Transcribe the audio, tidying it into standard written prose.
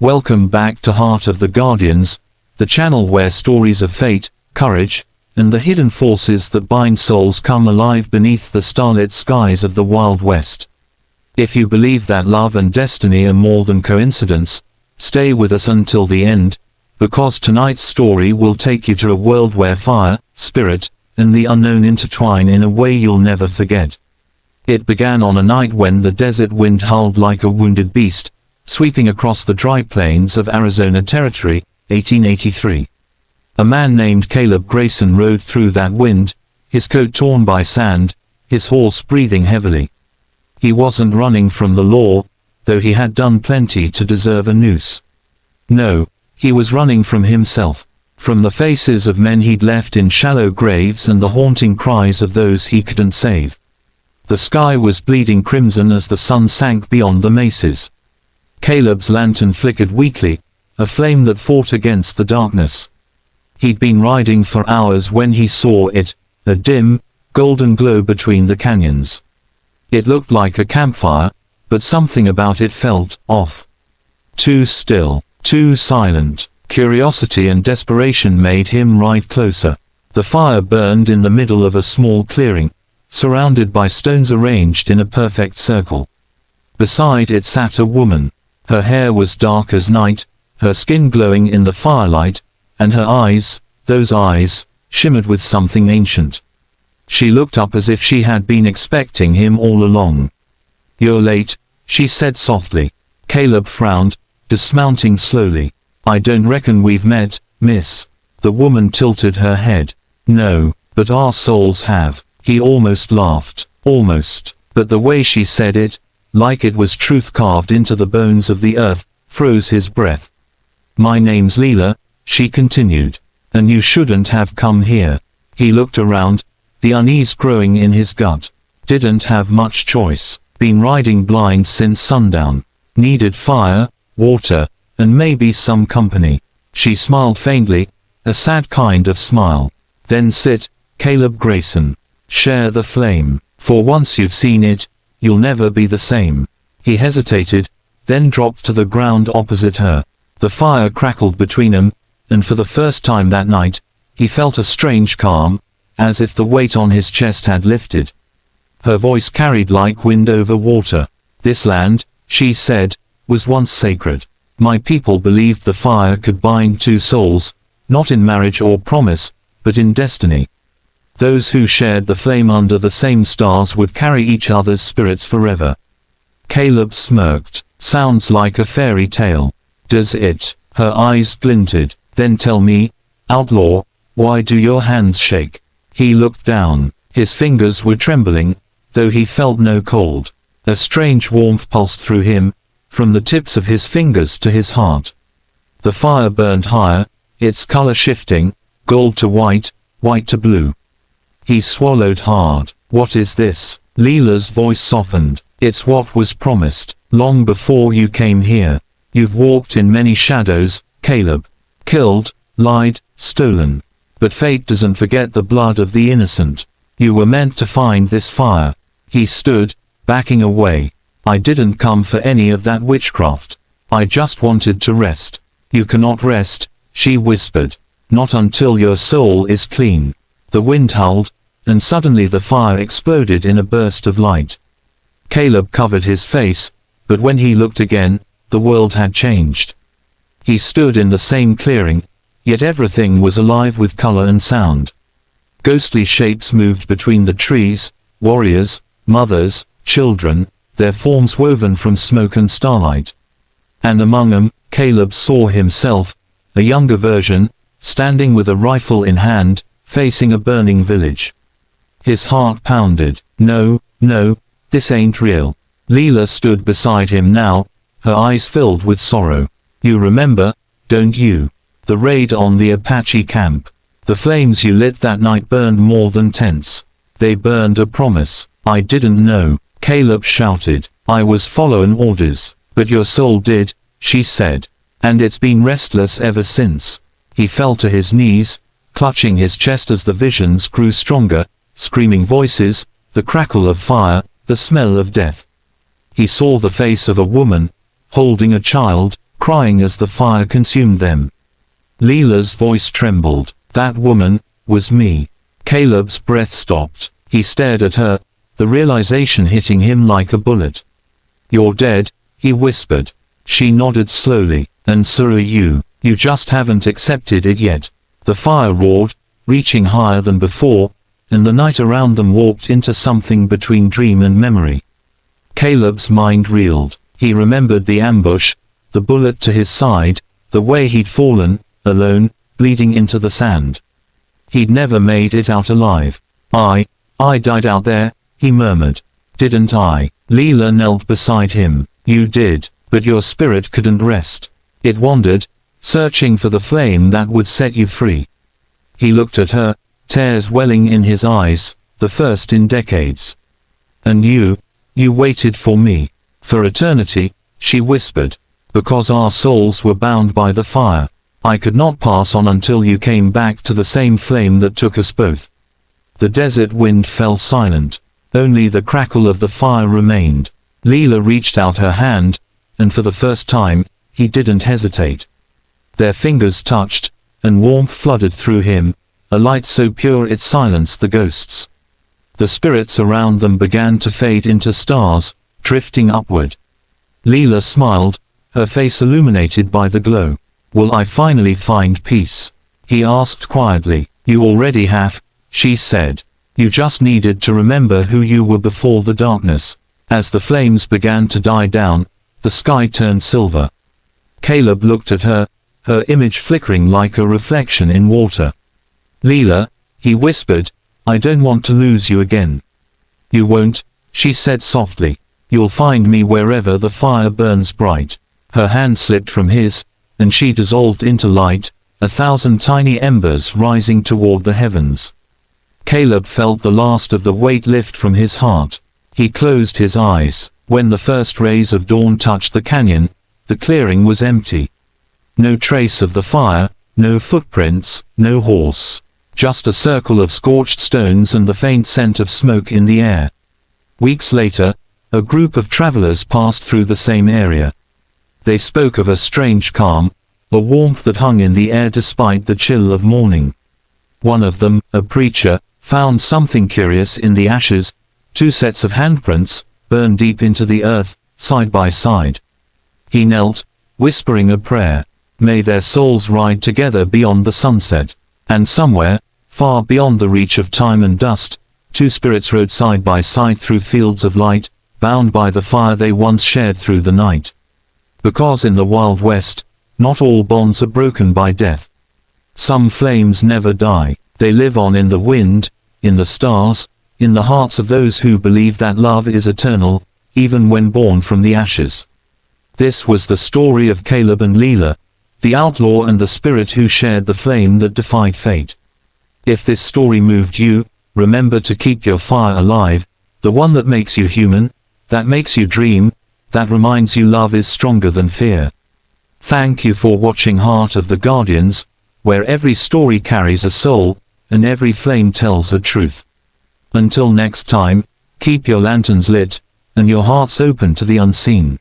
Welcome back to Heart of the Guardians, the channel where stories of fate, courage, and the hidden forces that bind souls come alive beneath the starlit skies of the Wild West. If you believe that love and destiny are more than coincidence, stay with us until the end, because tonight's story will take you to a world where fire, spirit, and the unknown intertwine in a way you'll never forget. It began on a night when the desert wind howled like a wounded beast, sweeping across the dry plains of Arizona Territory, 1883. A man named Caleb Grayson rode through that wind, his coat torn by sand, his horse breathing heavily. He wasn't running from the law, though he had done plenty to deserve a noose. No, he was running from himself, from the faces of men he'd left in shallow graves and the haunting cries of those he couldn't save. The sky was bleeding crimson as the sun sank beyond the mesas. Caleb's lantern flickered weakly, a flame that fought against the darkness. He'd been riding for hours when he saw it, a dim, golden glow between the canyons. It looked like a campfire, but something about it felt off. Too still, too silent. Curiosity and desperation made him ride closer. The fire burned in the middle of a small clearing, surrounded by stones arranged in a perfect circle. Beside it sat a woman. Her hair was dark as night, her skin glowing in the firelight, and her eyes, those eyes, shimmered with something ancient. She looked up as if she had been expecting him all along. "You're late," she said softly. Caleb frowned, dismounting slowly. "I don't reckon we've met, miss." The woman tilted her head. "No, but our souls have." He almost laughed. Almost. But the way she said it, like it was truth carved into the bones of the earth, froze his breath. "My name's Lila," she continued. "And you shouldn't have come here." He looked around, the unease growing in his gut. Didn't have much choice. Been riding blind since sundown. Needed fire, water, and maybe some company. She smiled faintly, a sad kind of smile. "Then sit, Caleb Grayson. Share the flame. For once you've seen it, you'll never be the same." He hesitated, then dropped to the ground opposite her. The fire crackled between them, and for the first time that night, he felt a strange calm, as if the weight on his chest had lifted. Her voice carried like wind over water. "This land," she said, "was once sacred. My people believed the fire could bind two souls, not in marriage or promise, but in destiny. Those who shared the flame under the same stars would carry each other's spirits forever." Caleb smirked. "Sounds like a fairy tale." "Does it?" Her eyes glinted. "Then tell me, outlaw, why do your hands shake?" He looked down. His fingers were trembling, though he felt no cold. A strange warmth pulsed through him, from the tips of his fingers to his heart. The fire burned higher, its color shifting, gold to white, white to blue. He swallowed hard. "What is this?" Lila's voice softened. "It's what was promised, long before you came here. You've walked in many shadows, Caleb. Killed, lied, stolen. But fate doesn't forget the blood of the innocent. You were meant to find this fire." He stood, backing away. "I didn't come for any of that witchcraft. I just wanted to rest." "You cannot rest," she whispered. "Not until your soul is clean." The wind howled, and suddenly the fire exploded in a burst of light. Caleb covered his face, but when he looked again, the world had changed. He stood in the same clearing, yet everything was alive with color and sound. Ghostly shapes moved between the trees, warriors, mothers, children, their forms woven from smoke and starlight. And among them, Caleb saw himself, a younger version, standing with a rifle in hand, facing a burning village. His heart pounded. "No, no, this ain't real." Lila stood beside him now, her eyes filled with sorrow. "You remember, don't you? The raid on the Apache camp. The flames you lit that night burned more than tents. They burned a promise." "I didn't know," Caleb shouted. "I was following orders." "But your soul did," she said. "And it's been restless ever since." He fell to his knees, clutching his chest as the visions grew stronger, screaming voices, the crackle of fire, the smell of death. He saw the face of a woman, holding a child, crying as the fire consumed them. Lila's voice trembled. That woman was me. Caleb's breath stopped. He stared at her, the realization hitting him like a bullet. You're dead, he whispered. She nodded slowly. And so are you. You just haven't accepted it yet. The fire roared, reaching higher than before, and the night around them warped into something between dream and memory. Caleb's mind reeled. He remembered the ambush, the bullet to his side, the way he'd fallen, alone, bleeding into the sand. He'd never made it out alive. I died out there, he murmured. Didn't I? Lila knelt beside him. You did, but your spirit couldn't rest. It wandered, searching for the flame that would set you free. He looked at her, tears welling in his eyes, the first in decades. And you waited for me. For eternity, she whispered. Because our souls were bound by the fire. I could not pass on until you came back to the same flame that took us both. The desert wind fell silent. Only the crackle of the fire remained. Lila reached out her hand, and for the first time, he didn't hesitate. Their fingers touched, and warmth flooded through him, a light so pure it silenced the ghosts. The spirits around them began to fade into stars, drifting upward. Lila smiled, her face illuminated by the glow. Will I finally find peace? He asked quietly. You already have, she said. You just needed to remember who you were before the darkness. As the flames began to die down, the sky turned silver. Caleb looked at her, her image flickering like a reflection in water. Lila, he whispered, I don't want to lose you again. You won't, she said softly. You'll find me wherever the fire burns bright. Her hand slipped from his, and she dissolved into light, 1,000 tiny embers rising toward the heavens. Caleb felt the last of the weight lift from his heart. He closed his eyes. When the first rays of dawn touched the canyon, the clearing was empty. No trace of the fire, no footprints, no horse. Just a circle of scorched stones and the faint scent of smoke in the air. Weeks later, a group of travelers passed through the same area. They spoke of a strange calm, a warmth that hung in the air despite the chill of morning. One of them, a preacher, found something curious in the ashes, 2 sets of handprints, burned deep into the earth, side by side. He knelt, whispering a prayer. May their souls ride together beyond the sunset. And somewhere, far beyond the reach of time and dust, 2 spirits rode side by side through fields of light, bound by the fire they once shared through the night. Because in the Wild West, not all bonds are broken by death. Some flames never die. They live on in the wind, in the stars, in the hearts of those who believe that love is eternal, even when born from the ashes. This was the story of Caleb and Lila, the outlaw and the spirit who shared the flame that defied fate. If this story moved you, remember to keep your fire alive, the one that makes you human, that makes you dream, that reminds you love is stronger than fear. Thank you for watching Heart of the Guardians, where every story carries a soul, and every flame tells a truth. Until next time, keep your lanterns lit, and your hearts open to the unseen.